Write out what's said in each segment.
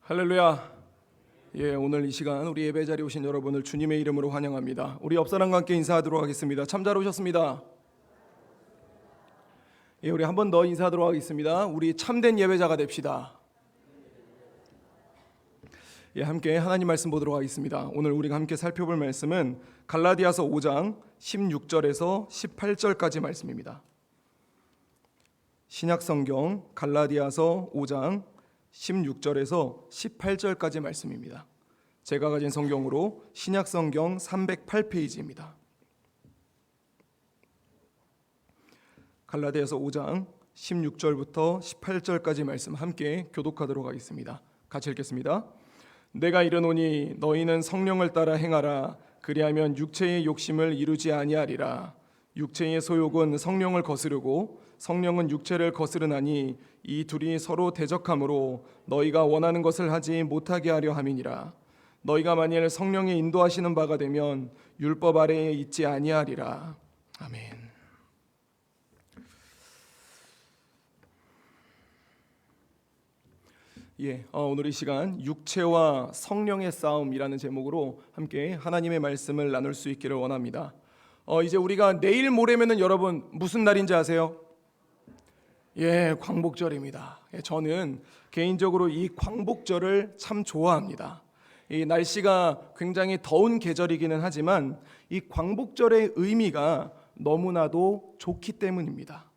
할렐루야. 오늘 이 시간 우리 예배 자리에 오신 여러분을 주님의 이름으로 환영합니다. 우리 옆 사람과 함께 인사하도록 하겠습니다. 참 잘 오셨습니다. 우리 한 번 더 인사하도록 하겠습니다. 우리 참된 예배자가 됩시다. 함께 하나님 말씀 보도록 하겠습니다. 오늘 우리가 함께 살펴볼 말씀은 갈라디아서 5장 16절에서 18절까지 말씀입니다. 신약성경 갈라디아서 5장 16절에서 18절까지 말씀입니다. 제가 가진 성경으로 신약성경 308페이지입니다. 갈라디아서 5장 16절부터 18절까지 말씀 함께 교독하도록 하겠습니다. 같이 읽겠습니다. 내가 이르노니 너희는 성령을 따라 행하라. 그리하면 육체의 욕심을 이루지 아니하리라. 육체의 소욕은 성령을 거스르고 성령은 육체를 거스르나니 이 둘이 서로 대적하므로 너희가 원하는 것을 하지 못하게 하려 함이니라. 너희가 만일 성령의 인도하시는 바가 되면 율법 아래에 있지 아니하리라. 아멘. 오늘 이 시간 육체와 성령의 싸움이라는 제목으로 함께 하나님의 말씀을 나눌 수 있기를 원합니다. 이제 우리가 내일 모레면은 여러분 무슨 날인지 아세요? 광복절입니다. 저는 개인적으로 이 광복절을 참 좋아합니다. 이 날씨가 굉장히 더운 계절이기는 하지만 이 광복절의 의미가 너무나도 좋기 때문입니다.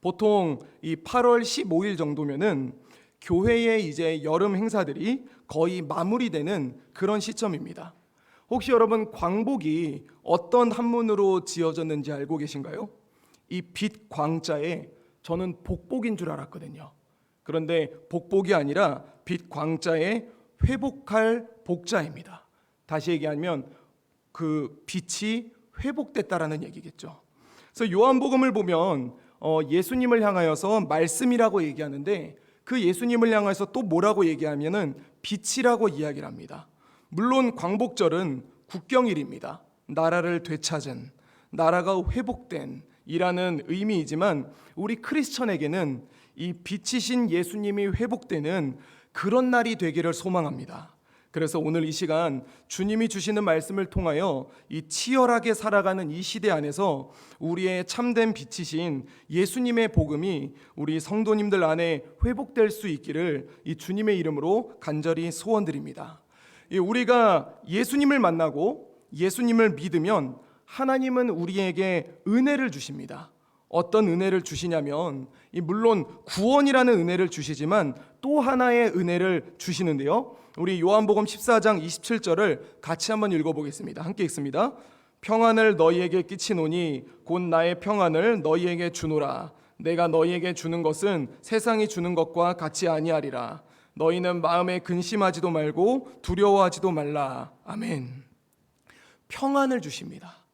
보통 이 8월 15일 정도면은 교회의 이제 여름 행사들이 거의 마무리되는 그런 시점입니다. 혹시 여러분 광복이 어떤 한문으로 지어졌는지 알고 계신가요? 이 빛 광자에 저는 복복인 줄 알았거든요. 그런데 복복이 아니라 빛 광자에 회복할 복자입니다. 다시 얘기하면 그 빛이 회복됐다라는 얘기겠죠. 그래서 요한복음을 보면 예수님을 향하여서 말씀이라고 얘기하는데 그 예수님을 향해서 또 뭐라고 얘기하면은 빛이라고 이야기를 합니다. 물론 광복절은 국경일입니다. 나라를 되찾은, 나라가 회복된 이라는 의미이지만 우리 크리스천에게는 이 빛이신 예수님이 회복되는 그런 날이 되기를 소망합니다. 그래서 오늘 이 시간 주님이 주시는 말씀을 통하여 이 치열하게 살아가는 이 시대 안에서 우리의 참된 빛이신 예수님의 복음이 우리 성도님들 안에 회복될 수 있기를 이 주님의 이름으로 간절히 소원드립니다. 우리가 예수님을 만나고 예수님을 믿으면 하나님은 우리에게 은혜를 주십니다. 어떤 은혜를 주시냐면 물론 구원이라는 은혜를 주시지만 또 하나의 은혜를 주시는데요. 우리 요한복음 14장 27절을 같이 한번 읽어보겠습니다. 함께 읽습니다. 평안을 너희에게 끼치노니 곧 나의 평안을 너희에게 주노라. 내가 너희에게 주는 것은 세상이 주는 것과 같이 아니하리라. 너희는 마음에 근심하지도 말고 두려워하지도 말라. 아멘. 평안을 주십니다.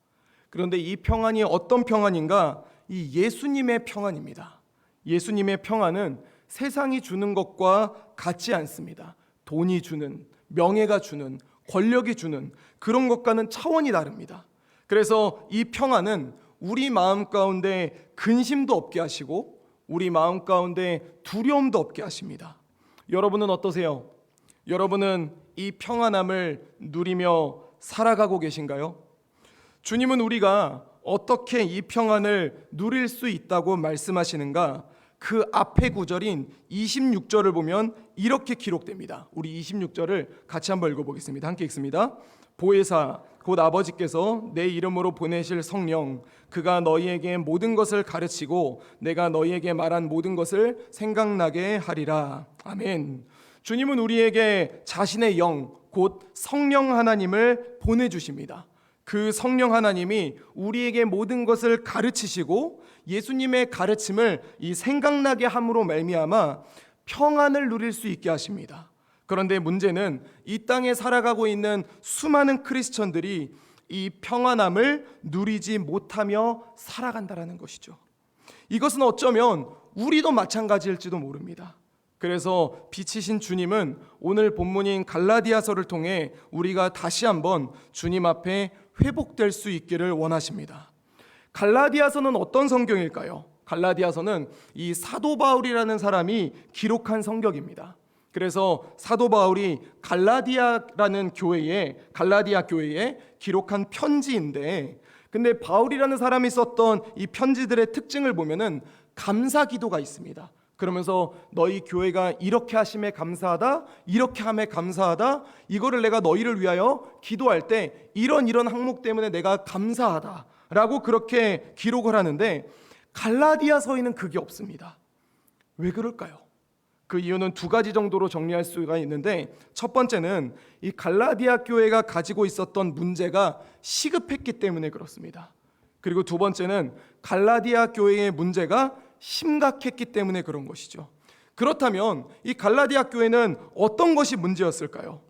그런데 이 평안이 어떤 평안인가? 이 예수님의 평안입니다. 예수님의 평안은 세상이 주는 것과 같지 않습니다. 돈이 주는, 명예가 주는, 권력이 주는 그런 것과는 차원이 다릅니다. 그래서 이 평안은 우리 마음 가운데 근심도 없게 하시고 우리 마음 가운데 두려움도 없게 하십니다. 여러분은 어떠세요? 여러분은 이 평안함을 누리며 살아가고 계신가요? 주님은 우리가 어떻게 이 평안을 누릴 수 있다고 말씀하시는가? 그 앞에 구절인 26절을 보면 이렇게 기록됩니다. 우리 26절을 같이 한번 읽어보겠습니다. 함께 읽습니다. 보혜사 곧 아버지께서 내 이름으로 보내실 성령 그가 너희에게 모든 것을 가르치고 내가 너희에게 말한 모든 것을 생각나게 하리라. 아멘. 주님은 우리에게 자신의 영 곧 성령 하나님을 보내주십니다. 그 성령 하나님이 우리에게 모든 것을 가르치시고 예수님의 가르침을 이 생각나게 함으로 말미암아 평안을 누릴 수 있게 하십니다. 그런데 문제는 이 땅에 살아가고 있는 수많은 크리스천들이 이 평안함을 누리지 못하며 살아간다는 것이죠. 이것은 어쩌면 우리도 마찬가지일지도 모릅니다. 그래서 빛이신 주님은 오늘 본문인 갈라디아서를 통해 우리가 다시 한번 주님 앞에 회복될 수 있기를 원하십니다. 갈라디아서는 어떤 성경일까요? 갈라디아서는 이 사도 바울이라는 사람이 기록한 성경입니다. 그래서 사도 바울이 갈라디아 교회에 기록한 편지인데, 근데 바울이라는 사람이 썼던 이 편지들의 특징을 보면은 감사 기도가 있습니다. 그러면서 너희 교회가 이렇게 하심에 감사하다, 이렇게 함에 감사하다, 이거를 내가 너희를 위하여 기도할 때 이런 항목 때문에 내가 감사하다 라고 그렇게 기록을 하는데, 갈라디아서에는 그게 없습니다. 왜 그럴까요? 그 이유는 두 가지 정도로 정리할 수가 있는데, 첫 번째는 이 갈라디아 교회가 가지고 있었던 문제가 시급했기 때문에 그렇습니다. 그리고 두 번째는 갈라디아 교회의 문제가 심각했기 때문에 그런 것이죠. 그렇다면 이 갈라디아 교회는 어떤 것이 문제였을까요?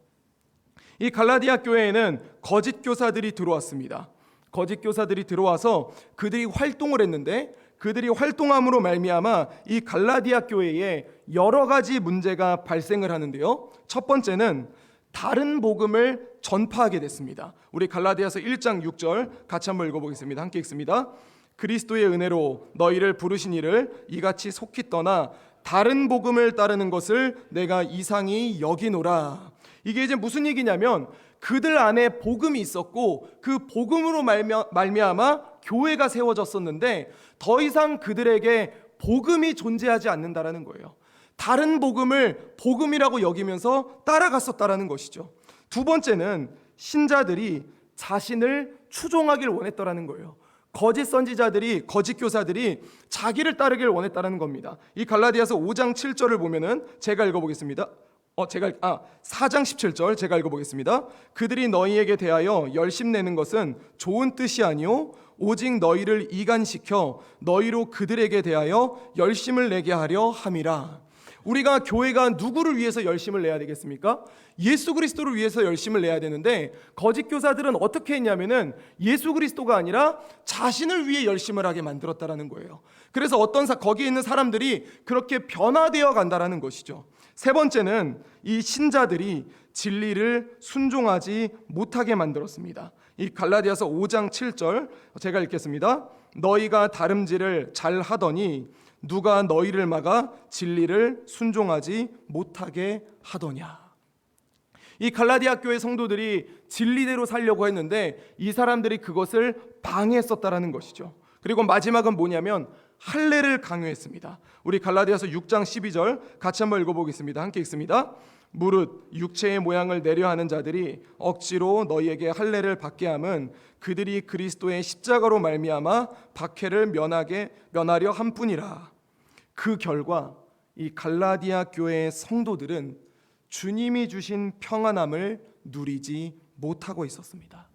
이 갈라디아 교회에는 거짓 교사들이 들어왔습니다. 거짓 교사들이 들어와서 그들이 활동을 했는데, 그들이 활동함으로 말미암아 이 갈라디아 교회에 여러 가지 문제가 발생을 하는데요. 첫 번째는 다른 복음을 전파하게 됐습니다. 우리 갈라디아서 1장 6절 같이 한번 읽어보겠습니다. 함께 읽습니다. 그리스도의 은혜로 너희를 부르신 이를 이같이 속히 떠나 다른 복음을 따르는 것을 내가 이상히 여기노라. 이게 이제 무슨 얘기냐면, 그들 안에 복음이 있었고 그 복음으로 말미암아 교회가 세워졌었는데, 더 이상 그들에게 복음이 존재하지 않는다라는 거예요. 다른 복음을 복음이라고 여기면서 따라갔었다라는 것이죠. 두 번째는 신자들이 자신을 추종하길 원했더라는 거예요. 거짓 선지자들이, 거짓 교사들이 자기를 따르길 원했다는 겁니다. 이 갈라디아서 5장 7절을 보면은 제가 읽어보겠습니다. 4장 17절 제가 읽어보겠습니다. 그들이 너희에게 대하여 열심내는 것은 좋은 뜻이 아니요 오직 너희를 이간시켜 너희로 그들에게 대하여 열심을 내게 하려 함이라. 우리가 교회가 누구를 위해서 열심을 내야 되겠습니까? 예수 그리스도를 위해서 열심을 내야 되는데, 거짓 교사들은 어떻게 했냐면은 예수 그리스도가 아니라 자신을 위해 열심을 하게 만들었다라는 거예요. 그래서 거기에 있는 사람들이 그렇게 변화되어 간다라는 것이죠. 세 번째는 이 신자들이 진리를 순종하지 못하게 만들었습니다. 이 갈라디아서 5장 7절 제가 읽겠습니다. 너희가 다름질을 잘 하더니 누가 너희를 막아 진리를 순종하지 못하게 하더냐. 이 갈라디아 교회 성도들이 진리대로 살려고 했는데 이 사람들이 그것을 방해했었다라는 것이죠. 그리고 마지막은 뭐냐면 할례를 강요했습니다. 우리 갈라디아서 6장 12절 같이 한번 읽어보겠습니다. 함께 읽습니다. 무릇 육체의 모양을 내려 하는 자들이 억지로 너희에게 할례를 받게 함은 그들이 그리스도의 십자가로 말미암아 박해를 면하려 함뿐이라. 그 결과 이 갈라디아 교회의 성도들은 주님이 주신 평안함을 누리지 못하고 있었습니다.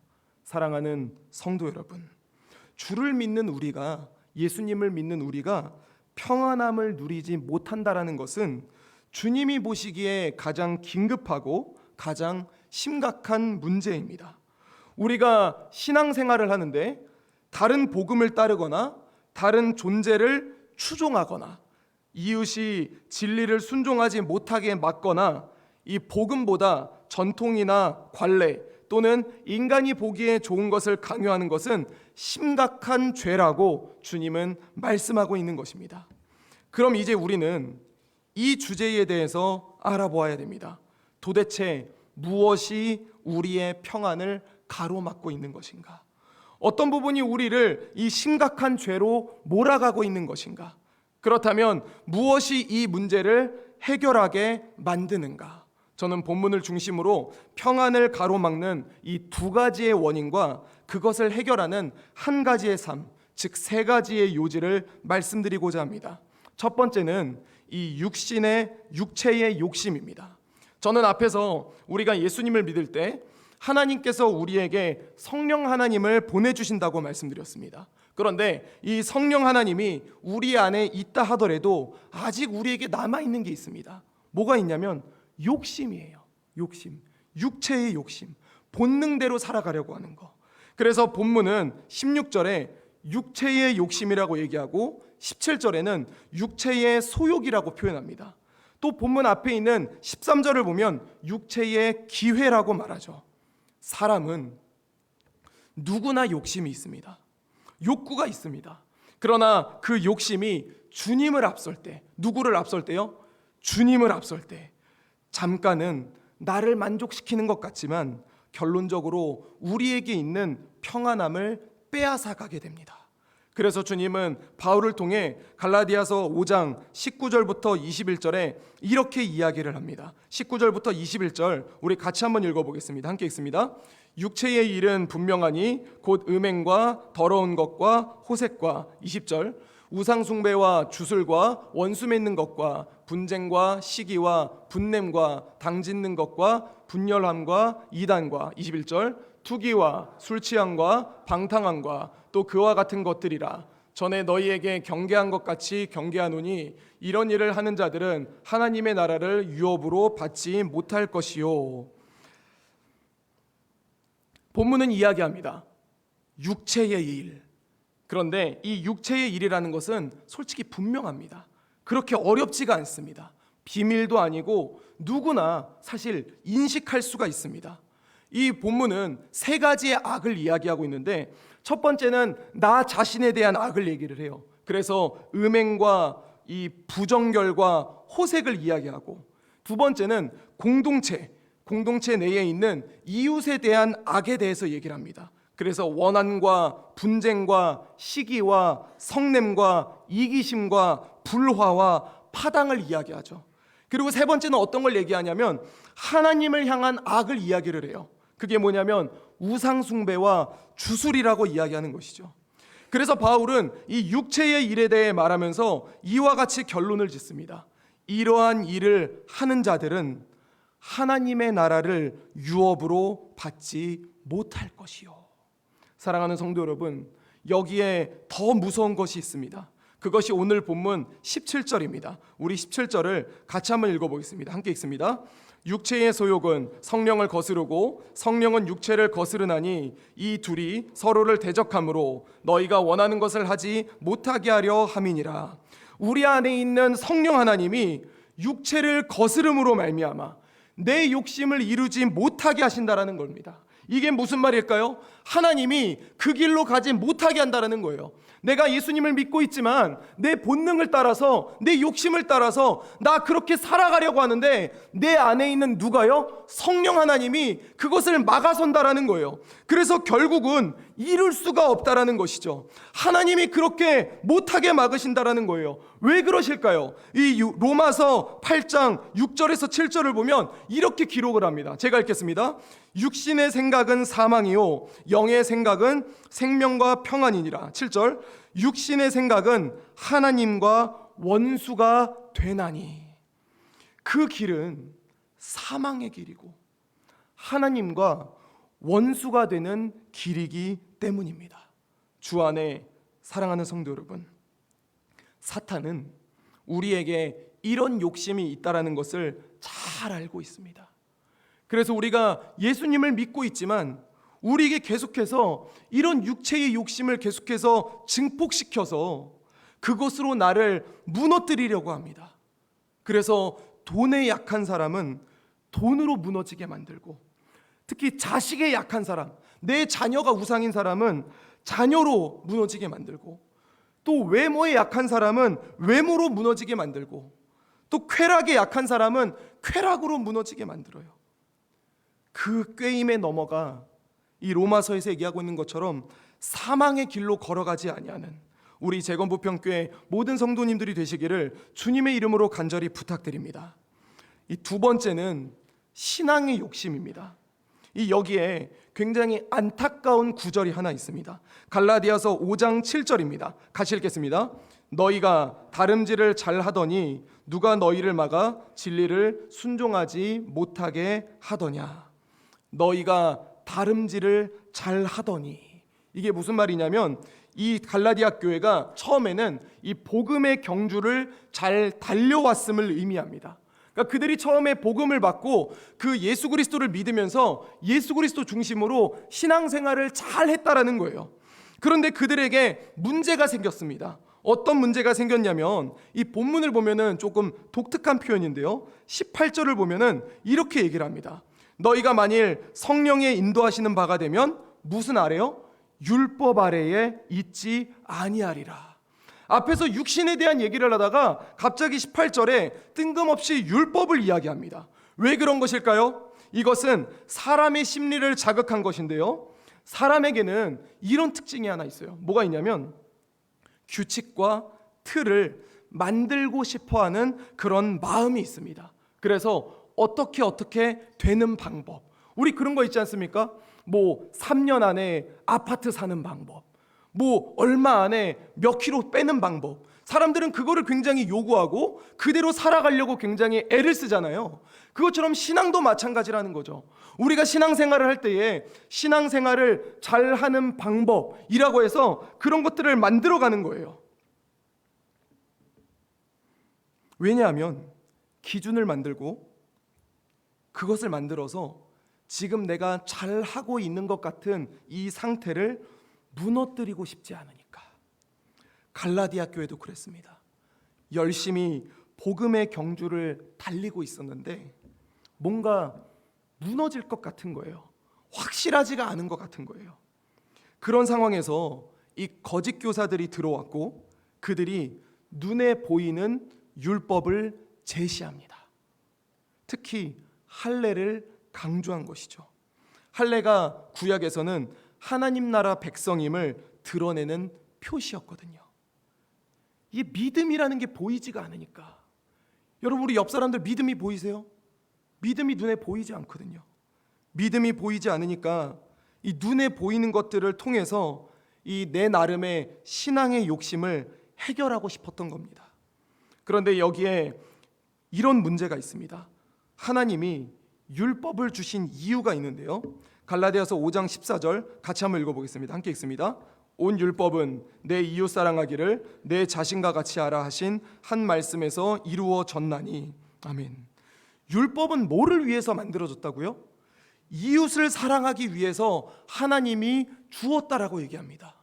사랑하는 성도 여러분, 주를 믿는 우리가, 예수님을 믿는 우리가 평안함을 누리지 못한다라는 것은 주님이 보시기에 가장 긴급하고 가장 심각한 문제입니다. 우리가 신앙생활을 하는데 다른 복음을 따르거나 다른 존재를 추종하거나 이웃이 진리를 순종하지 못하게 막거나 이 복음보다 전통이나 관례 또는 인간이 보기에 좋은 것을 강요하는 것은 심각한 죄라고 주님은 말씀하고 있는 것입니다. 그럼 이제 우리는 이 주제에 대해서 알아보아야 됩니다. 도대체 무엇이 우리의 평안을 가로막고 있는 것인가? 어떤 부분이 우리를 이 심각한 죄로 몰아가고 있는 것인가? 그렇다면 무엇이 이 문제를 해결하게 만드는가? 저는 본문을 중심으로 평안을 가로막는 이 두 가지의 원인과 그것을 해결하는 한 가지의 삶, 즉 세 가지의 요지를 말씀드리고자 합니다. 첫 번째는 이 육체의 욕심입니다. 저는 앞에서 우리가 예수님을 믿을 때 하나님께서 우리에게 성령 하나님을 보내주신다고 말씀드렸습니다. 그런데 이 성령 하나님이 우리 안에 있다 하더라도 아직 우리에게 남아있는 게 있습니다. 뭐가 있냐면 욕심이에요. 욕심, 육체의 욕심, 본능대로 살아가려고 하는 거. 그래서 본문은 16절에 육체의 욕심이라고 얘기하고 17절에는 육체의 소욕이라고 표현합니다. 또 본문 앞에 있는 13절을 보면 육체의 기회라고 말하죠. 사람은 누구나 욕심이 있습니다. 욕구가 있습니다. 그러나 그 욕심이 주님을 앞설 때, 누구를 앞설 때요? 주님을 앞설 때 잠깐은 나를 만족시키는 것 같지만 결론적으로 우리에게 있는 평안함을 빼앗아 가게 됩니다. 그래서 주님은 바울을 통해 갈라디아서 5장 19절부터 21절에 이렇게 이야기를 합니다. 19절부터 21절 우리 같이 한번 읽어보겠습니다. 함께 읽습니다. 육체의 일은 분명하니 곧 음행과 더러운 것과 호색과 20절 우상숭배와 주술과 원수 맺는 것과 분쟁과 시기와 분냄과 당짓는 것과 분열함과 이단과 21절 투기와 술취함과 방탕함과 또 그와 같은 것들이라. 전에 너희에게 경계한 것 같이 경계하노니 이런 일을 하는 자들은 하나님의 나라를 유업으로 받지 못할 것이요. 본문은 이야기합니다. 육체의 일. 그런데 이 육체의 일이라는 것은 솔직히 분명합니다. 그렇게 어렵지가 않습니다. 비밀도 아니고 누구나 사실 인식할 수가 있습니다. 이 본문은 세 가지의 악을 이야기하고 있는데 첫 번째는 나 자신에 대한 악을 얘기를 해요. 그래서 음행과 이 부정결과 호색을 이야기하고, 두 번째는 공동체 내에 있는 이웃에 대한 악에 대해서 얘기를 합니다. 그래서 원한과 분쟁과 시기와 성냄과 이기심과 불화와 파당을 이야기하죠. 그리고 세 번째는 어떤 걸 얘기하냐면 하나님을 향한 악을 이야기를 해요. 그게 뭐냐면 우상숭배와 주술이라고 이야기하는 것이죠. 그래서 바울은 이 육체의 일에 대해 말하면서 이와 같이 결론을 짓습니다. 이러한 일을 하는 자들은 하나님의 나라를 유업으로 받지 못할 것이요. 사랑하는 성도 여러분, 여기에 더 무서운 것이 있습니다. 그것이 오늘 본문 17절입니다. 우리 17절을 같이 한번 읽어보겠습니다. 함께 읽습니다. 육체의 소욕은 성령을 거스르고 성령은 육체를 거스르나니 이 둘이 서로를 대적하므로 너희가 원하는 것을 하지 못하게 하려 함이니라. 우리 안에 있는 성령 하나님이 육체를 거스름으로 말미암아 내 욕심을 이루지 못하게 하신다라는 겁니다. 이게 무슨 말일까요? 하나님이 그 길로 가지 못하게 한다는 거예요. 내가 예수님을 믿고 있지만 내 본능을 따라서, 내 욕심을 따라서 나 그렇게 살아가려고 하는데 내 안에 있는 누가요? 성령 하나님이 그것을 막아선다라는 거예요. 그래서 결국은 이룰 수가 없다라는 것이죠. 하나님이 그렇게 못하게 막으신다라는 거예요. 왜 그러실까요? 이 로마서 8장 6절에서 7절을 보면 이렇게 기록을 합니다. 제가 읽겠습니다. 육신의 생각은 사망이요 영의 생각은 생명과 평안이니라. 7절 육신의 생각은 하나님과 원수가 되나니. 그 길은 사망의 길이고 하나님과 원수가 되는 길이기 때문입니다. 주 안에 사랑하는 성도 여러분, 사탄은 우리에게 이런 욕심이 있다라는 것을 잘 알고 있습니다. 그래서 우리가 예수님을 믿고 있지만 우리에게 계속해서 이런 육체의 욕심을 계속해서 증폭시켜서 그것으로 나를 무너뜨리려고 합니다. 그래서 돈에 약한 사람은 돈으로 무너지게 만들고, 특히 자식에 약한 사람, 내 자녀가 우상인 사람은 자녀로 무너지게 만들고, 또 외모에 약한 사람은 외모로 무너지게 만들고, 또 쾌락에 약한 사람은 쾌락으로 무너지게 만들어요. 그 꾀임에 넘어가 이 로마서에서 얘기하고 있는 것처럼 사망의 길로 걸어가지 아니하는 우리 재건부평교회 모든 성도님들이 되시기를 주님의 이름으로 간절히 부탁드립니다. 이 두 번째는 신앙의 욕심입니다. 이 여기에 굉장히 안타까운 구절이 하나 있습니다. 갈라디아서 5장 7절입니다. 같이 읽겠습니다. 너희가 다름질을 잘하더니 누가 너희를 막아 진리를 순종하지 못하게 하더냐. 너희가 다름질을 잘하더니, 이게 무슨 말이냐면 이 갈라디아 교회가 처음에는 이 복음의 경주를 잘 달려왔음을 의미합니다. 그러니까 그들이 처음에 복음을 받고 그 예수 그리스도를 믿으면서 예수 그리스도 중심으로 신앙생활을 잘 했다라는 거예요. 그런데 그들에게 문제가 생겼습니다. 어떤 문제가 생겼냐면 이 본문을 보면은 조금 독특한 표현인데요, 18절을 보면은 이렇게 얘기를 합니다. 너희가 만일 성령의 인도하시는 바가 되면 무슨 아래요? 율법 아래에 있지 아니하리라. 앞에서 육신에 대한 얘기를 하다가 갑자기 18절에 뜬금없이 율법을 이야기합니다. 왜 그런 것일까요? 이것은 사람의 심리를 자극한 것인데요, 사람에게는 이런 특징이 하나 있어요. 뭐가 있냐면 규칙과 틀을 만들고 싶어하는 그런 마음이 있습니다. 그래서 어떻게 되는 방법, 우리 그런 거 있지 않습니까? 뭐 3년 안에 아파트 사는 방법, 뭐 얼마 안에 몇 킬로 빼는 방법, 사람들은 그거를 굉장히 요구하고 그대로 살아가려고 굉장히 애를 쓰잖아요. 그것처럼 신앙도 마찬가지라는 거죠. 우리가 신앙생활을 할 때에 신앙생활을 잘하는 방법이라고 해서 그런 것들을 만들어가는 거예요. 왜냐하면 기준을 만들고 그것을 만들어서 지금 내가 잘하고 있는 것 같은 이 상태를 무너뜨리고 싶지 않으니까. 갈라디아 교회도 그랬습니다. 열심히 복음의 경주를 달리고 있었는데 뭔가 무너질 것 같은 거예요. 확실하지가 않은 것 같은 거예요. 그런 상황에서 이 거짓 교사들이 들어왔고 그들이 눈에 보이는 율법을 제시합니다. 특히 할례를 강조한 것이죠. 할례가 구약에서는 하나님 나라 백성임을 드러내는 표시였거든요. 이게 믿음이라는 게 보이지가 않으니까. 여러분, 우리 옆 사람들 믿음이 보이세요? 믿음이 눈에 보이지 않거든요. 믿음이 보이지 않으니까 이 눈에 보이는 것들을 통해서 이 내 나름의 신앙의 욕심을 해결하고 싶었던 겁니다. 그런데 여기에 이런 문제가 있습니다. 하나님이 율법을 주신 이유가 있는데요, 갈라디아서 5장 14절 같이 한번 읽어보겠습니다. 함께 읽습니다. 온 율법은 내 이웃 사랑하기를 내 자신과 같이 하라 하신 한 말씀에서 이루어졌나니. 아멘. 율법은 뭐를 위해서 만들어졌다고요? 이웃을 사랑하기 위해서 하나님이 주었다라고 얘기합니다.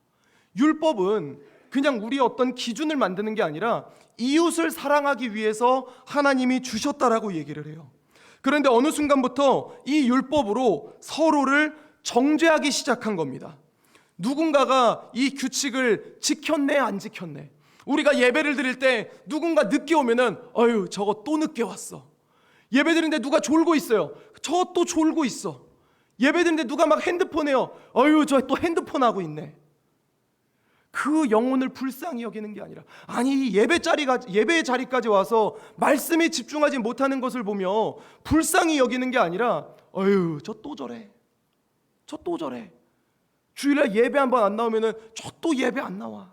율법은 그냥 우리 어떤 기준을 만드는 게 아니라 이웃을 사랑하기 위해서 하나님이 주셨다라고 얘기를 해요. 그런데 어느 순간부터 이 율법으로 서로를 정죄하기 시작한 겁니다. 누군가가 이 규칙을 지켰네 안 지켰네. 우리가 예배를 드릴 때 누군가 늦게 오면은 어휴 저거 또 늦게 왔어. 예배 드리는데 누가 졸고 있어요. 저 또 졸고 있어. 예배 드리는데 누가 막 핸드폰 해요. 어휴 저 또 핸드폰 하고 있네. 그 영혼을 불쌍히 여기는 게 아니라, 아니 예배의 자리까지 와서 말씀에 집중하지 못하는 것을 보며 불쌍히 여기는 게 아니라 어휴 저 또 저래. 저 또 저래. 주일날 예배 한 번 안 나오면은 저 또 예배 안 나와.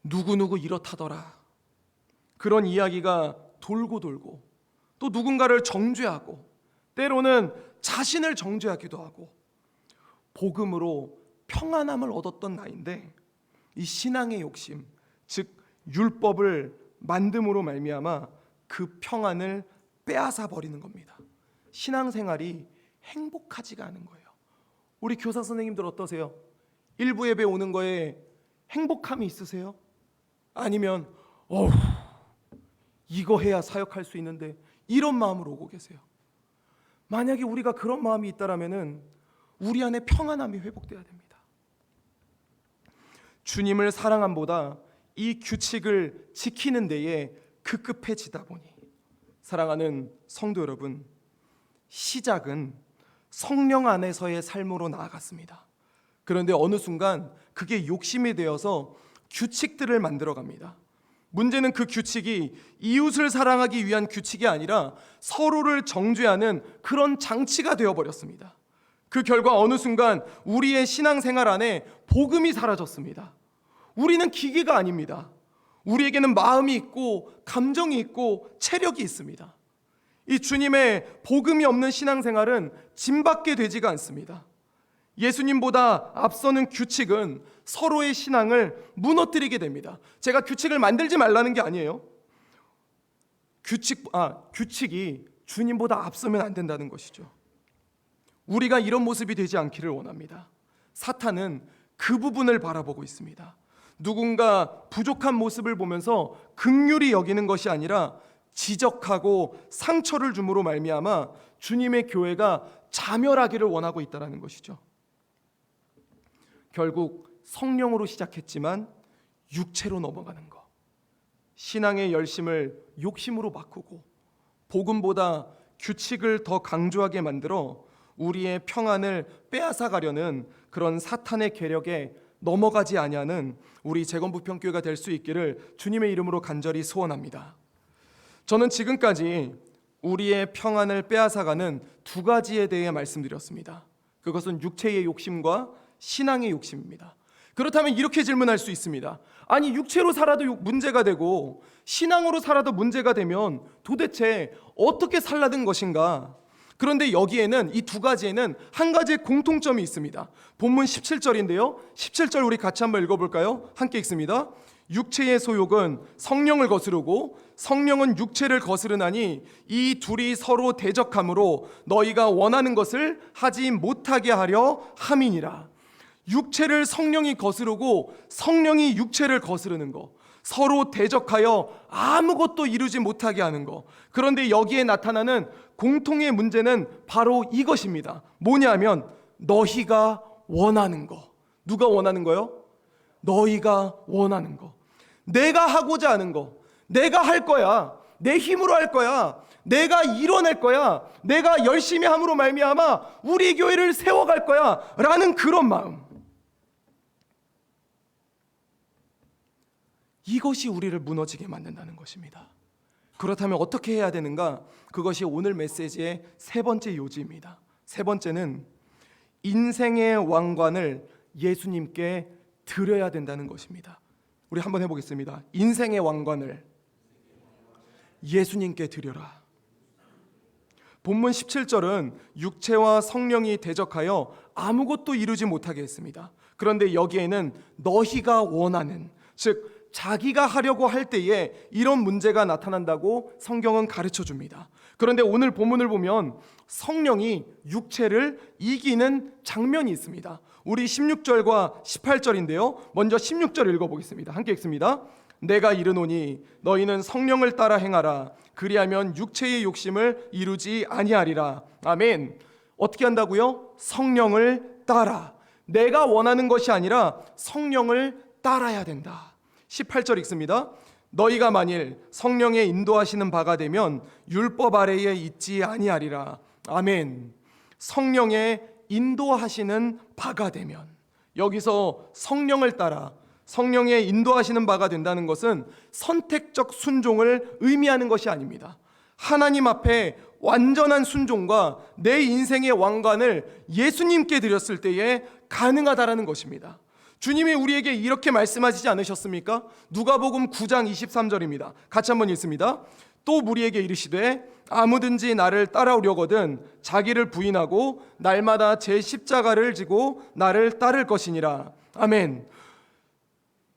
누구누구 이렇다더라. 그런 이야기가 돌고 또 누군가를 정죄하고 때로는 자신을 정죄하기도 하고 복음으로 평안함을 얻었던 나인데 이 신앙의 욕심, 즉 율법을 만듦으로 말미암아 그 평안을 빼앗아 버리는 겁니다. 신앙생활이 행복하지가 않은 거예요. 우리 교사 선생님들 어떠세요? 일부 예배 오는 거에 행복함이 있으세요? 아니면 어휴 이거 해야 사역할 수 있는데 이런 마음으로 오고 계세요? 만약에 우리가 그런 마음이 있다라면은 우리 안에 평안함이 회복돼야 됩니다. 주님을 사랑함보다 이 규칙을 지키는 데에 급급해지다 보니, 사랑하는 성도 여러분, 시작은 성령 안에서의 삶으로 나아갔습니다. 그런데 어느 순간 그게 욕심이 되어서 규칙들을 만들어갑니다. 문제는 그 규칙이 이웃을 사랑하기 위한 규칙이 아니라 서로를 정죄하는 그런 장치가 되어버렸습니다. 그 결과 어느 순간 우리의 신앙생활 안에 복음이 사라졌습니다. 우리는 기계가 아닙니다. 우리에게는 마음이 있고 감정이 있고 체력이 있습니다. 이 주님의 복음이 없는 신앙생활은 짐밖에 되지가 않습니다. 예수님보다 앞서는 규칙은 서로의 신앙을 무너뜨리게 됩니다. 제가 규칙을 만들지 말라는 게 아니에요. 규칙이 주님보다 앞서면 안 된다는 것이죠. 우리가 이런 모습이 되지 않기를 원합니다. 사탄은 그 부분을 바라보고 있습니다. 누군가 부족한 모습을 보면서 긍휼히 여기는 것이 아니라 지적하고 상처를 줌으로 말미암아 주님의 교회가 자멸하기를 원하고 있다는 것이죠. 결국 성령으로 시작했지만 육체로 넘어가는 것, 신앙의 열심을 욕심으로 바꾸고 복음보다 규칙을 더 강조하게 만들어 우리의 평안을 빼앗아 가려는 그런 사탄의 계략에 넘어가지 아니하는 우리 재건부평교회가 될 수 있기를 주님의 이름으로 간절히 소원합니다. 저는 지금까지 우리의 평안을 빼앗아가는 두 가지에 대해 말씀드렸습니다. 그것은 육체의 욕심과 신앙의 욕심입니다. 그렇다면 이렇게 질문할 수 있습니다. 아니, 육체로 살아도 문제가 되고 신앙으로 살아도 문제가 되면 도대체 어떻게 살라는 것인가? 그런데 여기에는, 이 두 가지에는 한 가지의 공통점이 있습니다. 본문 17절인데요 17절 우리 같이 한번 읽어볼까요? 함께 읽습니다. 육체의 소욕은 성령을 거스르고 성령은 육체를 거스르나니 이 둘이 서로 대적함으로 너희가 원하는 것을 하지 못하게 하려 함이니라. 육체를 성령이 거스르고 성령이 육체를 거스르는 거, 서로 대적하여 아무것도 이루지 못하게 하는 거. 그런데 여기에 나타나는 공통의 문제는 바로 이것입니다. 뭐냐면 너희가 원하는 거. 누가 원하는 거요? 너희가 원하는 거. 내가 하고자 하는 거, 내가 할 거야, 내 힘으로 할 거야, 내가 이뤄낼 거야, 내가 열심히 함으로 말미암아 우리 교회를 세워갈 거야 라는 그런 마음. 이것이 우리를 무너지게 만든다는 것입니다. 그렇다면 어떻게 해야 되는가? 그것이 오늘 메시지의 세 번째 요지입니다. 세 번째는 인생의 왕관을 예수님께 드려야 된다는 것입니다. 우리 한번 해보겠습니다. 인생의 왕관을 예수님께 드려라. 본문 17절은 육체와 성령이 대적하여 아무것도 이루지 못하게 했습니다. 그런데 여기에는 너희가 원하는, 즉 자기가 하려고 할 때에 이런 문제가 나타난다고 성경은 가르쳐 줍니다. 그런데 오늘 본문을 보면 성령이 육체를 이기는 장면이 있습니다. 우리 16절과 18절인데요 먼저 16절 읽어보겠습니다. 함께 읽습니다. 내가 이르노니 너희는 성령을 따라 행하라. 그리하면 육체의 욕심을 이루지 아니하리라. 아멘. 어떻게 한다고요? 성령을 따라. 내가 원하는 것이 아니라 성령을 따라야 된다. 18절 읽습니다. 너희가 만일 성령의 인도하시는 바가 되면 율법 아래에 있지 아니하리라. 아멘. 성령의 인도하시는 바가 되면, 여기서 성령을 따라 성령의 인도하시는 바가 된다는 것은 선택적 순종을 의미하는 것이 아닙니다. 하나님 앞에 완전한 순종과 내 인생의 왕관을 예수님께 드렸을 때에 가능하다라는 것입니다. 주님이 우리에게 이렇게 말씀하시지 않으셨습니까? 누가복음 9장 23절입니다. 같이 한번 읽습니다. 또 무리에게 이르시되 아무든지 나를 따라오려거든 자기를 부인하고 날마다 제 십자가를 지고 나를 따를 것이니라. 아멘.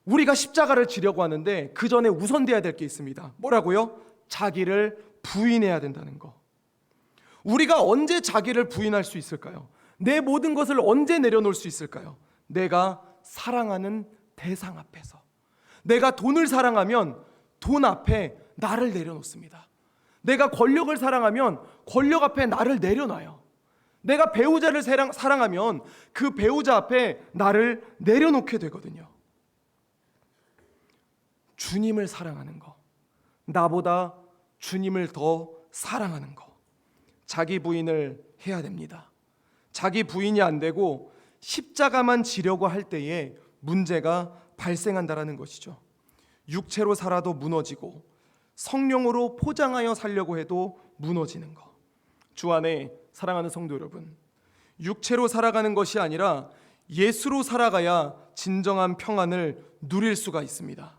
우리가 십자가를 지려고 하는데 그 전에 우선돼야 될 게 있습니다. 뭐라고요? 자기를 부인해야 된다는 거. 우리가 언제 자기를 부인할 수 있을까요? 내 모든 것을 언제 내려놓을 수 있을까요? 내가 사랑하는 대상 앞에서. 내가 돈을 사랑하면 돈 앞에 나를 내려놓습니다. 내가 권력을 사랑하면 권력 앞에 나를 내려놔요. 내가 배우자를 사랑하면 그 배우자 앞에 나를 내려놓게 되거든요. 주님을 사랑하는 거, 나보다 주님을 더 사랑하는 거, 자기 부인을 해야 됩니다. 자기 부인이 안 되고 십자가만 지려고 할 때에 문제가 발생한다라는 것이죠. 육체로 살아도 무너지고 성령으로 포장하여 살려고 해도 무너지는 것. 주 안에 사랑하는 성도 여러분, 육체로 살아가는 것이 아니라 예수로 살아가야 진정한 평안을 누릴 수가 있습니다.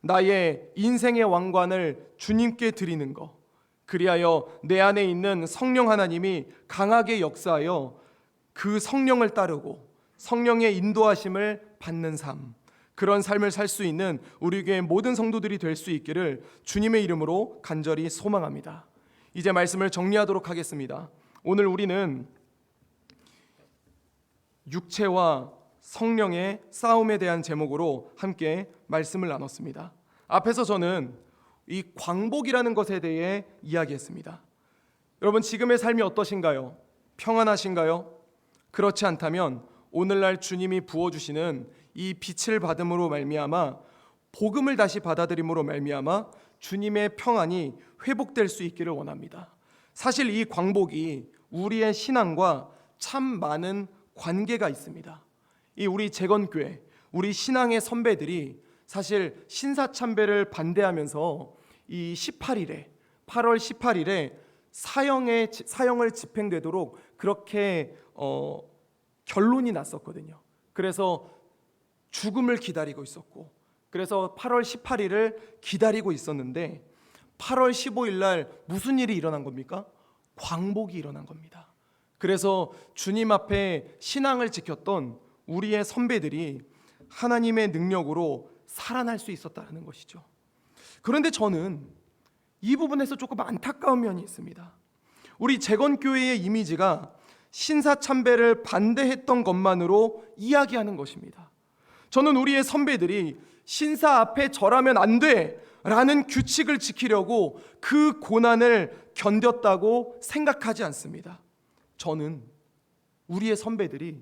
나의 인생의 왕관을 주님께 드리는 것, 그리하여 내 안에 있는 성령 하나님이 강하게 역사하여 그 성령을 따르고 성령의 인도하심을 받는 삶, 그런 삶을 살 수 있는 우리 교회 모든 성도들이 될 수 있기를 주님의 이름으로 간절히 소망합니다. 이제 말씀을 정리하도록 하겠습니다. 오늘 우리는 육체와 성령의 싸움에 대한 제목으로 함께 말씀을 나눴습니다. 앞에서 저는 이 광복이라는 것에 대해 이야기했습니다. 여러분, 지금의 삶이 어떠신가요? 평안하신가요? 그렇지 않다면 오늘날 주님이 부어주시는 이 빛을 받음으로 말미암아 복음을 다시 받아들임으로 말미암아 주님의 평안이 회복될 수 있기를 원합니다. 사실 이 광복이 우리의 신앙과 참 많은 관계가 있습니다. 이 우리 재건교회, 우리 신앙의 선배들이 사실 신사참배를 반대하면서 이 18일에 8월 18일에 사형을 집행되도록 그렇게 결론이 났었거든요. 그래서 죽음을 기다리고 있었고, 그래서 8월 18일을 기다리고 있었는데 8월 15일 날 무슨 일이 일어난 겁니까? 광복이 일어난 겁니다. 그래서 주님 앞에 신앙을 지켰던 우리의 선배들이 하나님의 능력으로 살아날 수 있었다는 것이죠. 그런데 저는 이 부분에서 조금 안타까운 면이 있습니다. 우리 재건교회의 이미지가 신사참배를 반대했던 것만으로 이야기하는 것입니다. 저는 우리의 선배들이 신사 앞에 절하면 안 돼 라는 규칙을 지키려고 그 고난을 견뎠다고 생각하지 않습니다. 저는 우리의 선배들이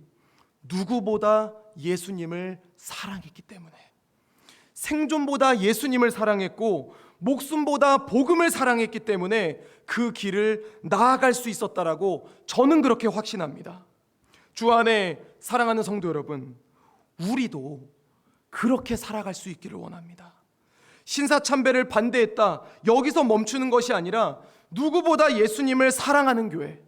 누구보다 예수님을 사랑했기 때문에, 생존보다 예수님을 사랑했고 목숨보다 복음을 사랑했기 때문에 그 길을 나아갈 수 있었다라고 저는 그렇게 확신합니다. 주 안에 사랑하는 성도 여러분, 우리도 그렇게 살아갈 수 있기를 원합니다. 신사참배를 반대했다, 여기서 멈추는 것이 아니라 누구보다 예수님을 사랑하는 교회,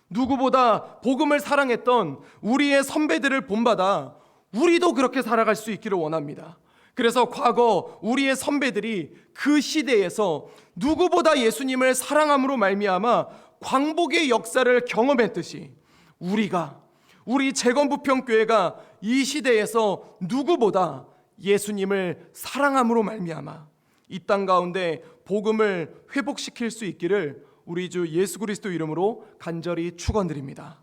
누구보다 복음을 사랑했던 우리의 선배들을 본받아 우리도 그렇게 살아갈 수 있기를 원합니다. 그래서 과거 우리의 선배들이 그 시대에서 누구보다 예수님을 사랑함으로 말미암아 광복의 역사를 경험했듯이 우리 재건부평교회가 이 시대에서 누구보다 예수님을 사랑함으로 말미암아 이 땅 가운데 복음을 회복시킬 수 있기를 우리 주 예수 그리스도 이름으로 간절히 축원드립니다.